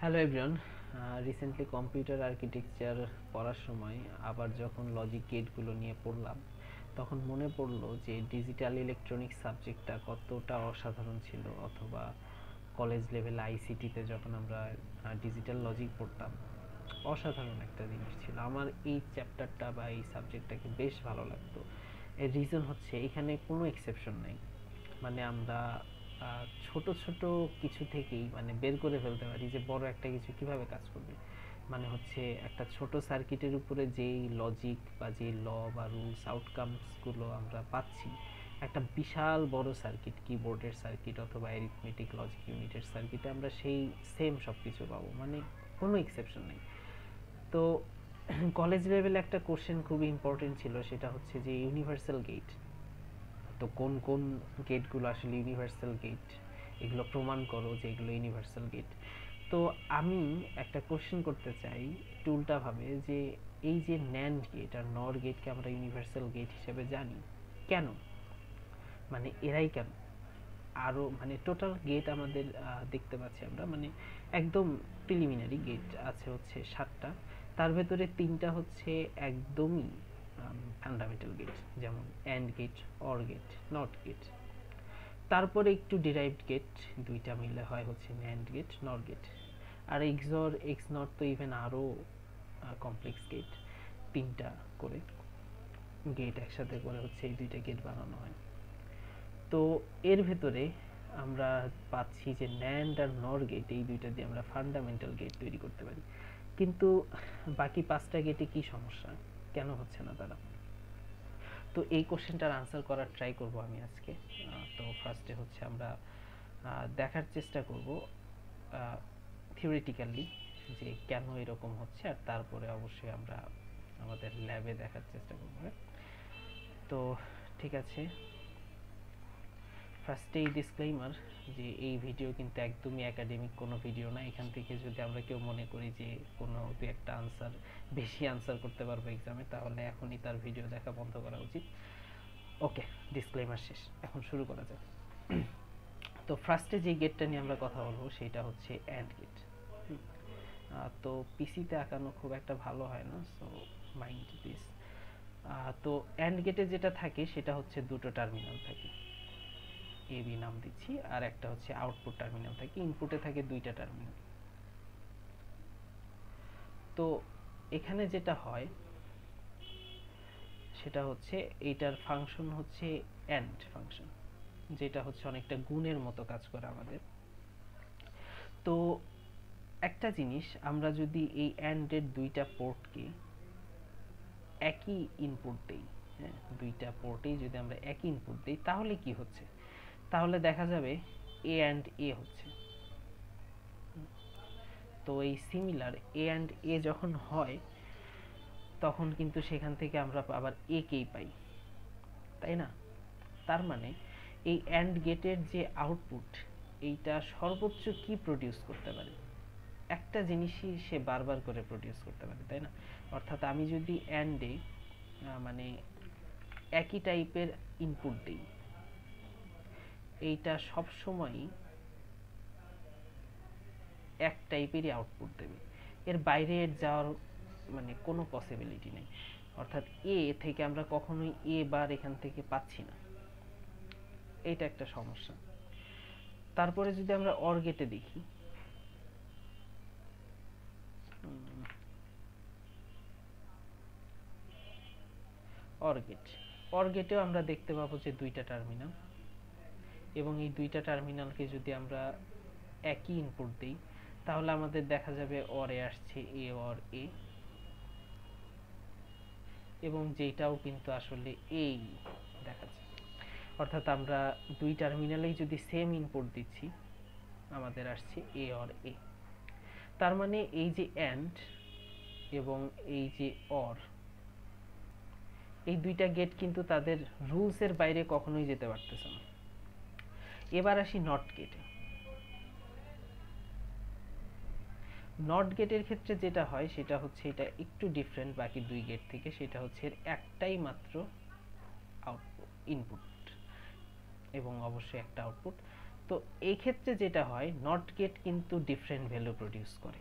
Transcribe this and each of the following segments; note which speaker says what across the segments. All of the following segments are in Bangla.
Speaker 1: Hello everyone. Recently computer architecture পড়ার সময় আবার যখন লজিক গেটগুলো নিয়ে পড়লাম, তখন মনে পড়লো যে ডিজিটাল ইলেকট্রনিক্স সাবজেক্টটা কতটা অসাধারণ ছিল, অথবা কলেজ লেভেল আইসিটিতে যখন আমরা ডিজিটাল লজিক পড়তাম, অসাধারণ একটা জিনিস ছিল। আমার এই চ্যাপ্টারটা বা এই সাবজেক্টটাকে বেশ ভালো লাগতো। এর রিজন হচ্ছে এখানে কোনো এক্সেপশন নাই। মানে আমরা ছোট ছোট কিছু থেকেই মানে বের করে ফেলতে পারি যে বড় একটা কিছু কিভাবে কাজ করবে। মানে হচ্ছে একটা ছোট সার্কিটের উপরে যেই লজিক বা যেই ল বা রুলস আউটকামসগুলো আমরা পাচ্ছি, একটা বিশাল বড় সার্কিট, কিবোর্ডের সার্কিট অথবা অ্যারিথমেটিক লজিক ইউনিটের সার্কিটে আমরা সেই সেম সব কিছু পাবো, মানে কোনো এক্সেপশন নেই। তো কলেজ লেভেলে একটা কোশ্চেন খুবই ইম্পর্টেন্ট ছিল, সেটা হচ্ছে যে ইউনিভার্সাল গেট। তো কোন কোন গেটগুলো আসলে ইউনিভার্সাল গেট, এগুলো প্রমাণ করো যে এগুলো ইউনিভার্সাল গেট। তো আমি একটা কোশ্চেন করতে চাই একটু উল্টাভাবে, যে এই যে ন্যান্ড গেট আর নর গেটকে আমরা ইউনিভার্সাল গেট হিসেবে জানি, কেন? মানে এরাই কেন? আরও মানে টোটাল গেট আমাদের দেখতে পাচ্ছি আমরা, মানে একদম প্রিলিমিনারি গেট আছে হচ্ছে 7টা। তার ভেতরে 3টা হচ্ছে একদমই ফান্ডামেন্টাল গেট, যেমন and gate, or gate, not gate. তারপরে একটু ডিরাইভড গেট, 2টা মিলে হয় হচ্ছে ন্যান্ড গেট, নর গেট। আর এক্সর, এক্স নট তো ইভেন আরও কমপ্লেক্স গেট, 3টা করে গেট একসাথে করে হচ্ছে এই 2টা গেট বানানো হয়। তো এর ভেতরে আমরা পাচ্ছি যে ন্যান্ড আর নর গেট, এই 2টা দিয়ে আমরা ফান্ডামেন্টাল গেট তৈরি করতে পারি। কিন্তু বাকি 5টা গেটে কি সমস্যা, কেন হচ্ছে না তারা? তো এই কোশ্চেনটার আনসার করার ট্রাই করব আমি আজকে। তো ফার্স্টে হচ্ছে আমরা দেখার চেষ্টা করব থিওরিটিক্যালি যে কেন এরকম হচ্ছে, আর তারপরে অবশ্যই আমরা আমাদের ল্যাবে দেখার চেষ্টা করব। তো ঠিক আছে, ফার্স্টে এই ডিসক্লেইমার যে এই ভিডিও কিন্তু একদমই একাডেমিক কোনো ভিডিও না। এখান থেকে যদি আমরা কেউ মনে করি যে কোনো দু একটা আনসার, বেশি আনসার করতে পারবো এক্সামে, তাহলে এখনই তার ভিডিও দেখা বন্ধ করা উচিত। ওকে, ডিসক্লেইমার শেষ, এখন শুরু করা যাক। তো ফার্স্টে যে গেটটা নিয়ে আমরা কথা বলবো সেটা হচ্ছে অ্যান্ড গেট। তো পিসিতে আঁকানো খুব একটা ভালো হয় না, সো মাইন্ড দিস। তো অ্যান্ড গেটে যেটা থাকে সেটা হচ্ছে দুটো টার্মিনাল থাকে, এ বি নাম দিচ্ছি, আর একটা হচ্ছে আউটপুট টার্মিনাল থাকে, ইনপুটে থাকে 2টা টার্মিনাল। তো এখানে যেটা হয় সেটা হচ্ছে এইটার ফাংশন হচ্ছে অ্যান্ড ফাংশন, যেটা হচ্ছে অনেকটা গুণের মতো কাজ করে আমাদের। তো একটা জিনিস, আমরা যদি এই অ্যান্ডের 2টা পোর্টকে একই ইনপুট দেই, হ্যাঁ, 2টা পোর্টেই যদি আমরা একই ইনপুট দিই, তাহলে কি হচ্ছে? তাহলে দেখা যাবে এ অ্যান্ড এ হচ্ছে। তো এই সিমিলার এ অ্যান্ড এ যখন হয়, তখন কিন্তু সেখান থেকে আমরা আবার এ কেই পাই, তাই না? তার মানে এই অ্যান্ড গেটের যে আউটপুট, এইটা সর্বোচ্চ কি প্রডিউস করতে পারে? একটা জিনিসই সে বারবার করে প্রডিউস করতে পারে, তাই না? অর্থাৎ আমি যদি অ্যান্ডে মানে একই টাইপের ইনপুট দিই, এইটা সবসময়ই এক টাইপেরই আউটপুট দেবে, এর বাইরে এর যাওয়ার মানে কোনো পসিবিলিটি নেই। অর্থাৎ এ থেকে আমরা কখনোই এ বার এখান থেকে পাচ্ছি না, এইটা একটা সমস্যা। তারপরে যদি আমরা অর গেটে দেখি, অর গেট, অর গেটেও আমরা দেখতে পাবো যে 2টা টার্মিনাল, এবং এই 2টা টার্মিনালকে যদি আমরা একই ইনপুট দিই, তাহলে আমাদের দেখা যাবে অরে আসছে এ অর এ, এবং যেটাও কিন্তু আসলে এই দেখাচ্ছে। অর্থাৎ আমরা 2 টার্মিনালেই যদি সেম ইনপুট দিচ্ছি, আমাদের আসছে এ অর এ। তার মানে এই যে অ্যান্ড এবং এই যে অর, এই 2টা গেট কিন্তু তাদের রুলসের বাইরে কখনোই যেতে পারতেছে না। এবার আসি নট গেটে। নট গেটের ক্ষেত্রে যেটা হয় সেটা হচ্ছে এটা একটু ডিফারেন্ট বাকি 2 গেট থেকে, সেটা হচ্ছে এর একটাই মাত্র আউটপুট, ইনপুট, এবং অবশ্যই একটা আউটপুট। তো এই ক্ষেত্রে যেটা হয়, নট গেট কিন্তু ডিফারেন্ট ভ্যালু প্রডিউস করে।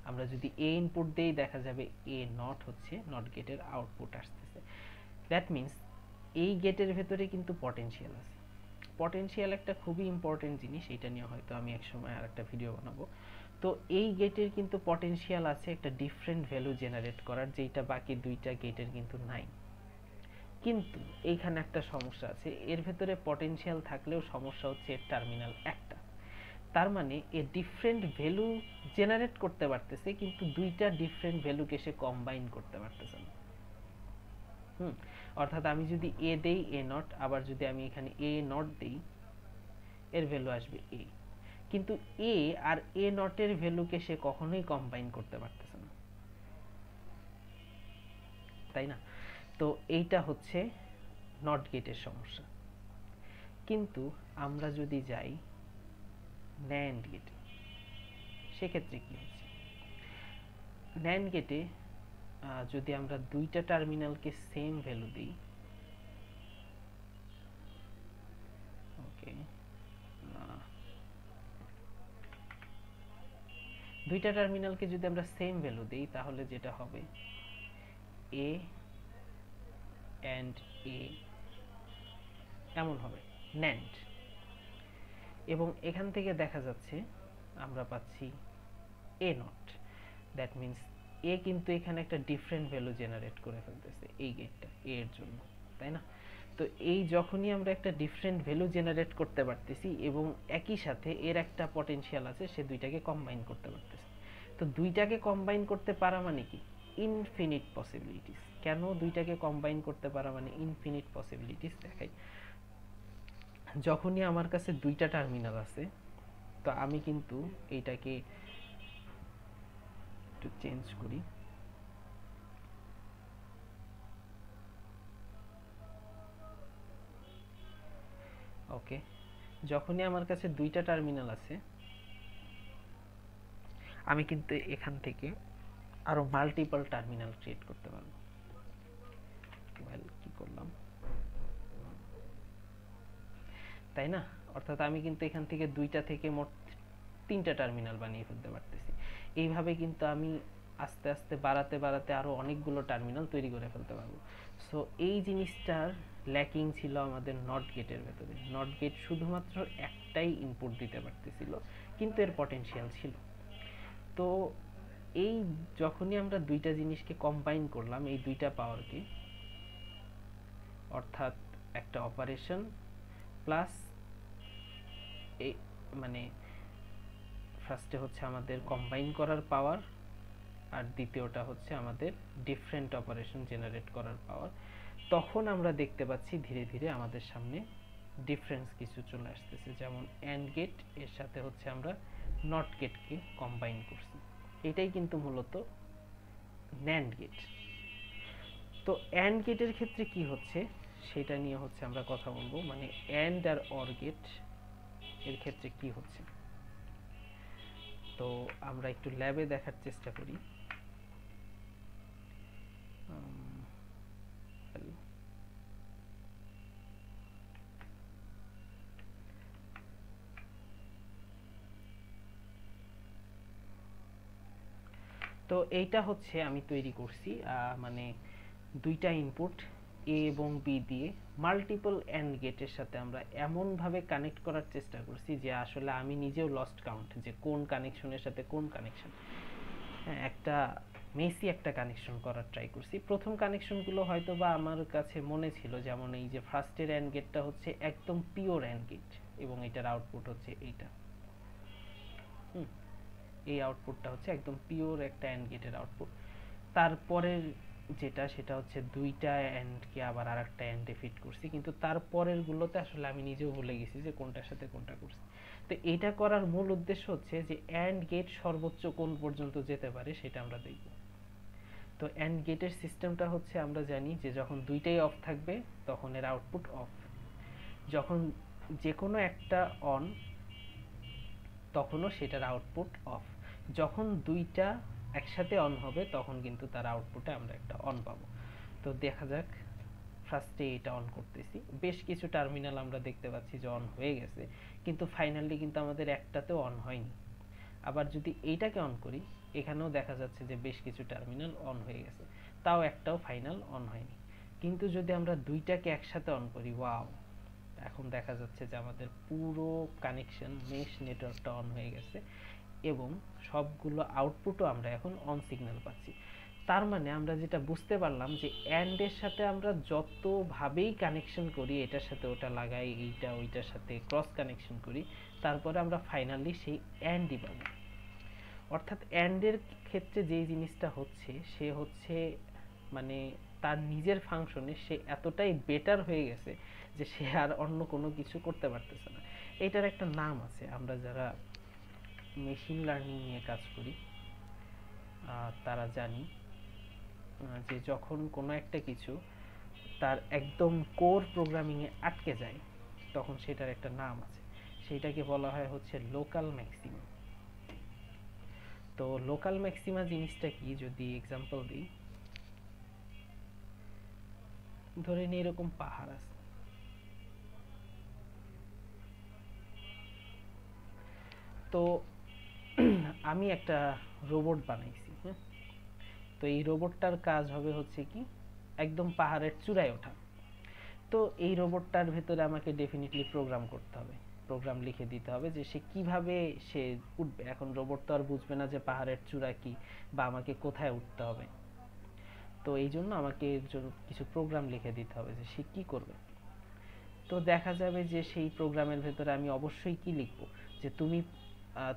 Speaker 1: আমরা যদি এ ইনপুট দেই, দেখা যাবে এ নট হচ্ছে নট গেটের আউটপুট আসতেছে। দ্যাট মিন্স এই গেটের ভেতরে কিন্তু পটেনশিয়াল আছে। পটেনশিয়াল একটা খুবই ইম্পর্টেন্ট জিনিস, এটা নিয়ে হয়তো আমি একসময় আর একটা ভিডিও বানাবো। তো এই গেটের কিন্তু পটেনশিয়াল আছে একটা ডিফারেন্ট ভ্যালু জেনারেট করার, যেটা বাকি দুইটা গেটের কিন্তু নাই। কিন্তু এইখানে একটা সমস্যা আছে, এর ভেতরে পটেনশিয়াল থাকলেও সমস্যা হচ্ছে এর টার্মিনাল একটা। তার মানে এ ডিফারেন্ট ভ্যালু জেনারেট করতে পারতেছে, কিন্তু দুইটা ডিফারেন্ট ভ্যালুকে সে কম্বাইন করতে পারতেছে না। অর্থাৎ আমি যদি এ দেই এ নট, আবার যদি আমি এখানে এ নট দেই, এর ভ্যালু আসবে এ, কিন্তু এ আর এ নটের ভ্যালুকে সে কখনোই কম্বাইন করতে পারতেছে না, তাই না? তো এইটা হচ্ছে নট গেটের সমস্যা। কিন্তু আমরা যদি যাই ন্যান্ড গেটে, সেক্ষেত্রে কি হচ্ছে? ন্যান্ড গেটে যদি আমরা দুইটা টার্মিনালকে সেম ভ্যালু দিই, ওকে, দুইটা টার্মিনালকে যদি আমরা সেম ভ্যালু দিই, তাহলে যেটা হবে এ এন্ড এ এমন হবে ন্যান্ড। এবং এখান থেকে দেখা যাচ্ছে আমরা পাচ্ছি এ নট। দ্যাট মিন্স এ কিন্তু এখানে একটা ডিফারেন্ট ভ্যালু জেনারেট করে ফেলতেছে এই গেটটা এ এর জন্য, তাই না? তো এই যখনই আমরা একটা ডিফারেন্ট ভ্যালু জেনারেট করতে পারতেছি এবং একই সাথে এর একটা পটেনশিয়াল আছে, সে দুইটাকে কম্বাইন করতে পারতেছে। তো দুইটাকে কম্বাইন করতে পারা মানে কি? Infinite possibilities. কেন দুইটাকে কম্বাইন করতে পারা মানে ইনফিনিট পসিবিলিটিস? দেখাই। যখনই আমার কাছে দুইটা টার্মিনাল আছে, তো আমি কিন্তু এইটাকে একটু চেঞ্জ করি, ওকে। যখনই আমার কাছে দুইটা টার্মিনাল আছে, আমি কিন্তু এখান থেকে আরো মাল্টিপল টার্মিনাল ক্রিয়েট করতে পারবো। কি করলাম, তাই না? অর্থাৎ আমি কিন্তু এখান থেকে দুইটা থেকে মোট তিনটা টার্মিনাল বানিয়ে ফেলতে পারতেছি। এইভাবে কিন্তু আমি আস্তে আস্তে বাড়াতে বাড়াতে আরো অনেকগুলো টার্মিনাল তৈরি করে ফেলতে পারবো। সো এই জিনিসটার ল্যাকিং ছিল আমাদের নট গেটের ভেতরে। নট গেট শুধুমাত্র একটাই ইনপুট দিতে পারতেছিল, কিন্তু এর পটেনশিয়াল ছিল। তো এই যখনই আমরা দুইটা জিনিসকে কম্বাইন করলাম, এই দুইটা পাওয়ারকে, অর্থাৎ একটা অপারেশন প্লাস এই মানে ফার্স্টে হচ্ছে আমাদের কম্বাইন করার পাওয়ার, আর দ্বিতীয়টা হচ্ছে আমাদের ডিফারেন্ট অপারেশন জেনারেট করার পাওয়ার, তখন আমরা দেখতে পাচ্ছি ধীরে ধীরে আমাদের সামনে ডিফারেন্স কিছু চলে আসতেছে। যেমন অ্যান্ড গেট এর সাথে হচ্ছে আমরা নট গেটকে কম্বাইন করছি, এটাই কিন্তু মূলত ন্যান্ড গেট। তো অ্যান্ড গেটের ক্ষেত্রে কি হচ্ছে সেটা নিয়ে হচ্ছে আমরা কথা বলবো, মানে অ্যান্ড আর অর গেট এর ক্ষেত্রে কি হচ্ছে। তো আমরা একটু ল্যাবে দেখার চেষ্টা করি। তো এইটা হচ্ছে আমি তৈরি করছি, মানে দুইটা ইনপুট এ এবং বি দিয়ে মাল্টিপল অ্যান্ড গেটের সাথে আমরা এমনভাবে কানেক্ট করার চেষ্টা করছি যে আসলে আমি নিজেও লস্ট কাউন্ট যে কোন কানেকশনের সাথে কোন কানেকশন। হ্যাঁ, একটা মেসি একটা কানেকশন করার ট্রাই করছি। প্রথম কানেকশনগুলো হয়তো বা আমার কাছে মনে ছিল, যেমন এই যে ফার্স্টের অ্যান্ড গেটটা হচ্ছে একদম পিওর অ্যান্ড গেট এবং এটার আউটপুট হচ্ছে এইটা। এই আউটপুটটা হচ্ছে একদম পিওর একটা অ্যান্ড গেটের আউটপুট। তারপরের যেটা সেটা হচ্ছে দুইটা অ্যান্ডকে আবার আর একটা অ্যান্ডে ফিট করছি, কিন্তু তারপরের গুলোতে আসলে আমি নিজেও ভুলে গেছি যে কোনটার সাথে কোনটা করছি। তো এটা করার মূল উদ্দেশ্য হচ্ছে যে অ্যান্ড গেট সর্বোচ্চ কোন পর্যন্ত যেতে পারে সেটা আমরা দেখব। তো অ্যান্ড গেটের সিস্টেমটা হচ্ছে আমরা জানি যে যখন দুইটাই অফ থাকবে তখন এর আউটপুট অফ, যখন যে কোনো একটা অন তখনও সেটার আউটপুট অফ, যখন দুইটা একসাথে অন হবে তখন কিন্তু তার আউটপুটে আমরা একটা অন পাবো। তো দেখা যাক ফার্স্টে এটা অন করতেছি, বেশ কিছু টার্মিনাল আমরা দেখতে পাচ্ছি যে অন হয়ে গেছে, কিন্তু ফাইনালি কিন্তু আমাদের একটাতেও অন হয়নি। আবার যদি এইটাকে অন করি, এখানেও দেখা যাচ্ছে যে বেশ কিছু টার্মিনাল অন হয়ে গেছে, তাও একটাও ফাইনাল অন হয়নি। কিন্তু যদি আমরা দুইটাকে একসাথে অন করি, ওয়াও, এখন দেখা যাচ্ছে যে আমাদের পুরো কানেকশন মেশ নেটওয়ার্কটা অন হয়ে গেছে এবং সবগুলো আউটপুটও আমরা এখন অন সিগন্যাল পাচ্ছি। তার মানে আমরা যেটা বুঝতে পারলাম যে অ্যান্ড এর সাথে আমরা যতভাবেই কানেকশন করি, এটার সাথে ওটা লাগাই, এইটা ওইটার সাথে ক্রস কানেকশন করি, তারপরে আমরা ফাইনালি সেই অ্যান্ডই পাবো। অর্থাৎ অ্যান্ড এর ক্ষেত্রে যেই জিনিসটা হচ্ছে, সে হচ্ছে মানে তার নিজের ফাংশনে সে এতটাই বেটার হয়ে গেছে যে সে আর অন্য কোনো কিছু করতে পারতেছে না। এটার একটা নাম আছে, আমরা যারা মেশিন লার্নিং নিয়ে কাজ করি তারা জানি যে যখন কোনো একটা কিছু তার একদম কোর প্রোগ্রামিংয়ে আটকে যায়, তখন সেটার একটা নাম আছে, সেইটাকে বলা হয় হচ্ছে লোকাল ম্যাক্সিমা। তো লোকাল ম্যাক্সিমা জিনিসটা কি, যদি এক্সাম্পল দিই, ধরে নিই এরকম পাহাড় আছে, তো আমি একটা রোবট বানাইছি, হ্যাঁ, তো এই রোবটটার কাজ হবে হচ্ছে কি একদম পাহাড়ের চূড়ায় ওঠা। তো এই রোবটটার ভেতরে আমাকে ডেফিনেটলি প্রোগ্রাম করতে হবে, প্রোগ্রাম লিখে দিতে হবে যে সে কিভাবে সে উঠবে। এখন রোবট তো আর বুঝবে না যে পাহাড়ের চূড়া কি বা আমাকে কোথায় উঠতে হবে, তো এই জন্য আমাকে কিছু প্রোগ্রাম লিখে দিতে হবে যে সে কি করবে। তো দেখা যাবে যে সেই প্রোগ্রামের ভেতরে আমি অবশ্যই কি লিখব, যে তুমি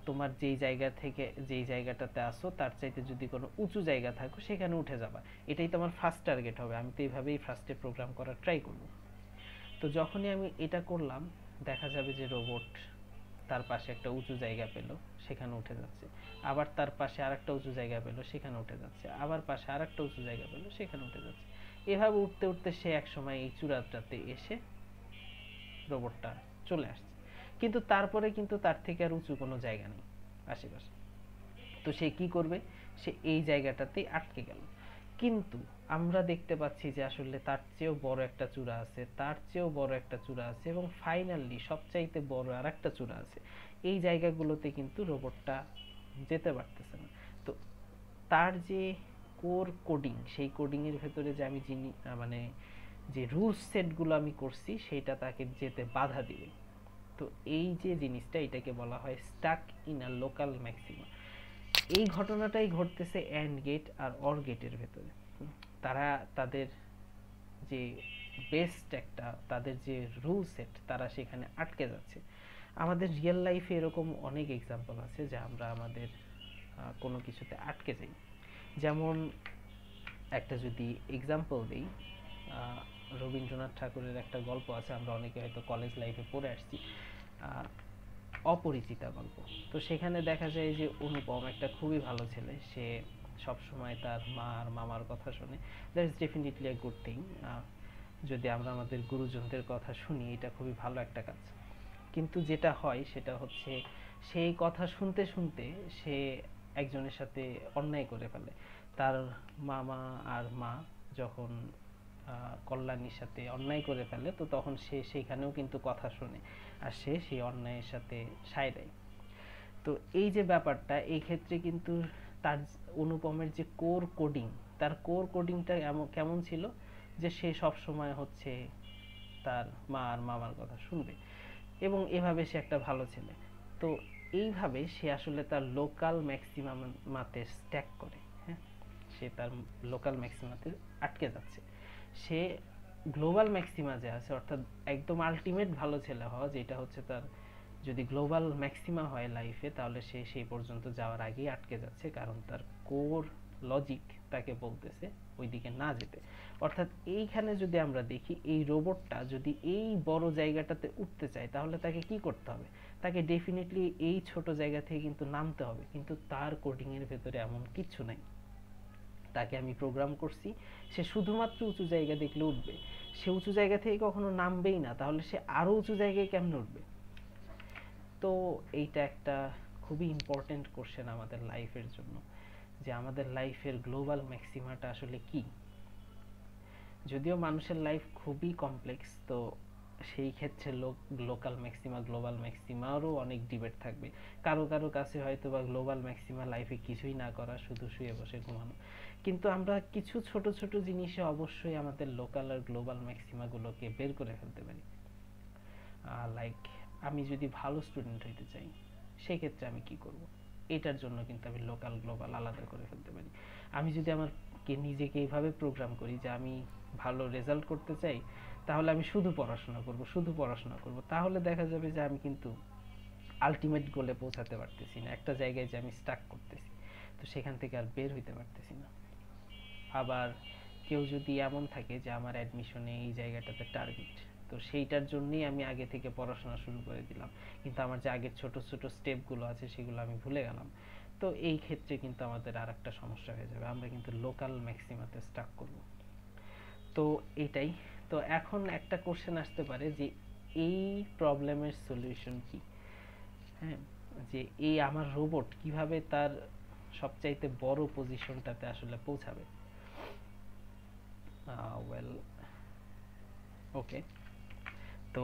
Speaker 1: তোমার যেই জায়গা থেকে যেই জায়গাটাতে আসো তার চাইতে যদি কোনো উঁচু জায়গা থাকো সেখানে উঠে যাবা, এটাই তো আমার ফার্স্ট টার্গেট হবে। আমি তো এইভাবেই ফার্স্টে প্রোগ্রাম করার ট্রাই করব। তো যখনই আমি এটা করলাম, দেখা যাবে যে রোবট তার পাশে একটা উঁচু জায়গা পেল, সেখানে উঠে যাচ্ছে, আবার তার পাশে আরেকটা উঁচু জায়গা পেল, সেখানে উঠে যাচ্ছে, আবার পাশে আরেকটা উঁচু জায়গা পেল, সেখানে উঠে যাচ্ছে। এভাবে উঠতে উঠতে সে এক সময় এই চূড়াটাতে এসে রোবটটা চলে আসছে, কিন্তু তারপরে কিন্তু তার থেকে আর উঁচু কোনো জায়গা নেই আশেপাশে। তো সে কি করবে, সে এই জায়গাটাতেই আটকে গেল। কিন্তু আমরা দেখতে পাচ্ছি যে আসলে তার চেয়েও বড় একটা চূড়া আছে, তার চেয়েও বড় একটা চূড়া আছে, এবং ফাইনালি সবচাইতে বড় আর একটা চূড়া আছে। এই জায়গাগুলোতে কিন্তু রোবটটা যেতে পারতেছে না। তো তার যে কোর কোডিং, সেই কোডিং এর ভেতরে যে আমি মানে যে রুলস সেটগুলো আমি করছি, সেইটা তাকে যেতে বাধা দিবে। তো এই যে জিনিসটা, এটাকে বলা হয় stuck in a local maxima. এই ঘটনাটাই ঘটতেছে অ্যান্ড গেট আর অর গেটের ভেতরে। তারা তাদের যে বেস্ট একটা তাদের যে রুল সেট, তারা সেখানে আটকে যাচ্ছে। আমাদের রিয়েল লাইফে এরকম অনেক এক্সাম্পল আছে যে আমরা আমাদের কোনো কিছুতে আটকে যাই। যেমন একটা যদি এক্সাম্পল দিই, রবীন্দ্রনাথ ঠাকুরের একটা গল্প আছে, আমরা অনেকে হয়তো কলেজ লাইফে পড়ে আসছি, অপরিচিতা গল্প। তো সেখানে দেখা যায় যে অনুপম একটা খুবই ভালো ছেলে, সে সব সময় তার মা আর মামার কথা শুনে। That is definitely a good thing. যদি আমরা আমাদের গুরুজনদের কথা শুনি, এটা খুবই ভালো একটা কাজ। কিন্তু যেটা হয় সেটা হচ্ছে, সেই কথা শুনতে শুনতে সে একজনের সাথে অন্যায় করে ফেলে। তার মামা আর মা যখন কল্যাণীর সাথে অন্যায় করে ফেলে, তো তখন সে সেইখানেও কিন্তু কথা শোনে আর সে সেই অন্যায়ের সাথে সায় দেয়। তো এই যে ব্যাপারটা, এই ক্ষেত্রে কিন্তু তার অনুপমের যে কোর কোডিং, তার কোর কোডিংটা কেমন ছিল, যে সে সব সময় হচ্ছে তার মা আর মামার কথা শুনবে, এবং এভাবে সে একটা ভালো ছেলে। তো এইভাবে সে আসলে তার লোকাল ম্যাক্সিমাতে স্ট্যাক করে, হ্যাঁ, সে তার লোকাল ম্যাক্সিমাতে আটকে যাচ্ছে। সে গ্লোবাল ম্যাক্সিমা যে আছে, অর্থাৎ একদম আলটিমেট ভালো ছেলে হওয়া, যেটা হচ্ছে তার যদি গ্লোবাল ম্যাক্সিমা হয় লাইফে, তাহলে সে সেই পর্যন্ত যাওয়ার আগেই আটকে যাচ্ছে, কারণ তার কোর লজিক তাকে বলতেছে ওইদিকে না যেতে। অর্থাৎ এইখানে যদি আমরা দেখি, এই রোবটটা যদি এই বড় জায়গাটাতে উঠতে চায়, তাহলে তাকে কি করতে হবে, তাকে ডেফিনেটলি এই ছোট জায়গা থেকে কিন্তু নামতে হবে, কিন্তু তার কোডিং এর ভেতরে এমন কিছু নাই। তাকে আমি প্রোগ্রাম করছি, সে শুধুমাত্র উঁচু জায়গা দেখলে উঠবে, সে উঁচু জায়গা থেকে কখনো নামবেই না, তাহলে সে আরো উঁচু জায়গায় কেমনে উঠবে। তো এইটা একটা খুবই ইম্পর্টেন্ট কোশ্চেন আমাদের লাইফের জন্য, যে আমাদের লাইফের গ্লোবাল ম্যাক্সিমাটা আসলে কি। যদিও মানুষের লাইফ খুবই কমপ্লেক্স, তো সেই ক্ষেত্রে লোকাল ম্যাক্সিমা গ্লোবাল ম্যাক্সিমারও অনেক ডিবেট থাকবে। কারো কারো কাছে হয়তো বা গ্লোবাল ম্যাক্সিমা লাইফে কিছুই না করা, শুধু শুয়ে বসে ঘুমানো। কিন্তু আমরা কিছু ছোট ছোট জিনিসে অবশ্যই আমাদের লোকাল আর গ্লোবাল ম্যাক্সিমাগুলোকে বের করে ফেলতে পারি। লাইক আমি যদি ভালো স্টুডেন্ট হইতে চাই, সেক্ষেত্রে আমি কি করব, এটার জন্য কিন্তু আমি লোকাল গ্লোবাল আলাদা করে ফেলতে পারি। আমি যদি আমাকে নিজেকে এইভাবে প্রোগ্রাম করি যে আমি ভালো রেজাল্ট করতে চাই, তাহলে আমি শুধু পড়াশোনা করব, শুধু পড়াশোনা করব, তাহলে দেখা যাবে যে আমি কিন্তু আলটিমেট গোলে পৌঁছাতে পারতেছি না, একটা জায়গায় যে আমি স্টাক করতেছি, তো সেখান থেকে আর বের হইতে পারতেছি না। আবার কেউ যদি এমন থাকে যে আমার অ্যাডমিশনে এই জায়গাটাতে টার্গেট, তো সেইটার জন্যই আমি আগে থেকে পড়াশোনা শুরু করে দিলাম, কিন্তু আমার যে আগের ছোট ছোট স্টেপগুলো আছে সেগুলো আমি ভুলে গেলাম, তো এই ক্ষেত্রে কিন্তু আমাদের আর একটা সমস্যা হয়ে যাবে, আমরা কিন্তু লোকাল ম্যাক্সিমাতে স্টাক করব। তো এইটাই। তো এখন একটা কোশ্চেন আসতে পারে যে এই প্রবলেমের সলিউশন কি? হ্যাঁ, যে এই আমার রোবট কিভাবে তার সবচাইতে বড় পজিশনটাতে আসলে পৌঁছাবে। ওয়েল, ওকে, তো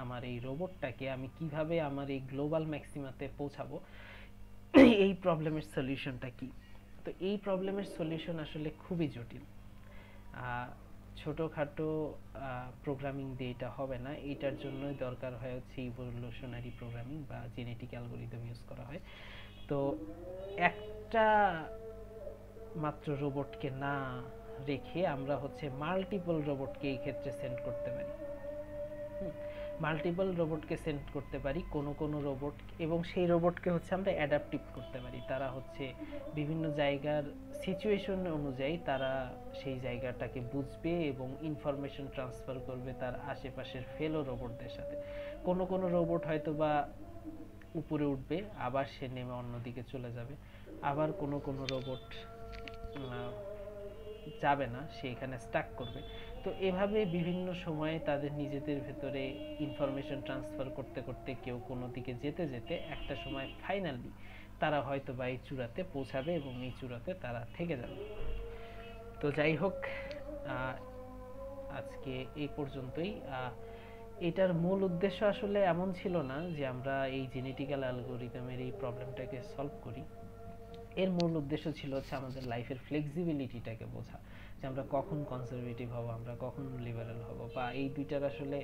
Speaker 1: আমার এই রোবটটাকে আমি কিভাবে আমার এই গ্লোবাল ম্যাক্সিমাতে পৌঁছাবো, এই প্রবলেমের সলিউশনটা কি? তো এই প্রবলেমের সলিউশন আসলে খুবই জটিল। ছোটোখাটো প্রোগ্রামিং দিয়ে এটা হবে না, এটার জন্যই দরকার হয় হচ্ছে ইভলিউশনারি প্রোগ্রামিং বা জেনেটিক অ্যালগোরিদম ইউজ করা হয়। তো একটা মাত্র রোবটকে না রেখে আমরা হচ্ছে মাল্টিপল রোবটকে এই ক্ষেত্রে সেন্ড করতে পারি। মাল্টিপল রোবটকে সেন্ড করতে পারি কোনো কোনো রোবট, এবং সেই রোবটকে হচ্ছে আমরা অ্যাডাপটিভ করতে পারি। তারা হচ্ছে বিভিন্ন জায়গার সিচুয়েশন অনুযায়ী তারা সেই জায়গাটাকে বুঝবে এবং ইনফরমেশন ট্রান্সফার করবে তার আশেপাশের ফেলো রোবটদের সাথে। কোনো কোনো রোবট হয়তো বা উপরে উঠবে, আবার সে নেমে অন্যদিকে চলে যাবে। আবার কোনো কোনো রোবট যাবে না, সে এখানে স্টাক করবে। তো এভাবে বিভিন্ন সময়ে তাদের নিজেদের ভেতরে ইনফরমেশন ট্রান্সফার করতে করতে কেউ কোনো দিকে যেতে যেতে একটা সময় ফাইনালি তারা হয়তো বা এই চূড়াতে পৌঁছাবে এবং এই চূড়াতে তারা থেকে যাবে। তো যাই হোক, আজকে এই পর্যন্তই। এটার মূল উদ্দেশ্য আসলে এমন ছিল না যে আমরা এই জেনেটিক্যাল অ্যালগোরিদমের এই প্রবলেমটাকে সলভ করি। এর মূল উদ্দেশ্য ছিল হচ্ছে আমাদের লাইফের ফ্লেক্সিবিলিটিটাকে বোঝা, যে আমরা কখন কনজারভেটিভ হব, আমরা কখন লিবারেল হব, বা এই দুইটার আসলে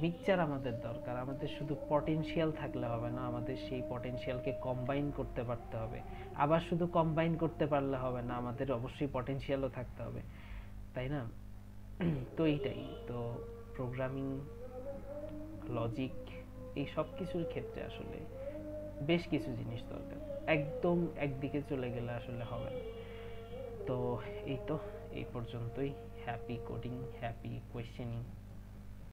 Speaker 1: মিক্সচার আমাদের দরকার। আমাদের শুধু পটেনশিয়াল থাকলে হবে না, আমাদের সেই পটেনশিয়ালকে কম্বাইন করতে পারতে হবে। আবার শুধু কম্বাইন করতে পারলে হবে না, আমাদের অবশ্যই পটেনশিয়ালও থাকতে হবে, তাই না? তো এইটাই তো, প্রোগ্রামিং, লজিক, এই সব কিছুর ক্ষেত্রে আসলে বেশ কিছু জিনিস দরকার, একদম একদিকে চলে গেলে আসলে হবে না। তো এই তো, এই পর্যন্তই। Happy coding, happy questioning.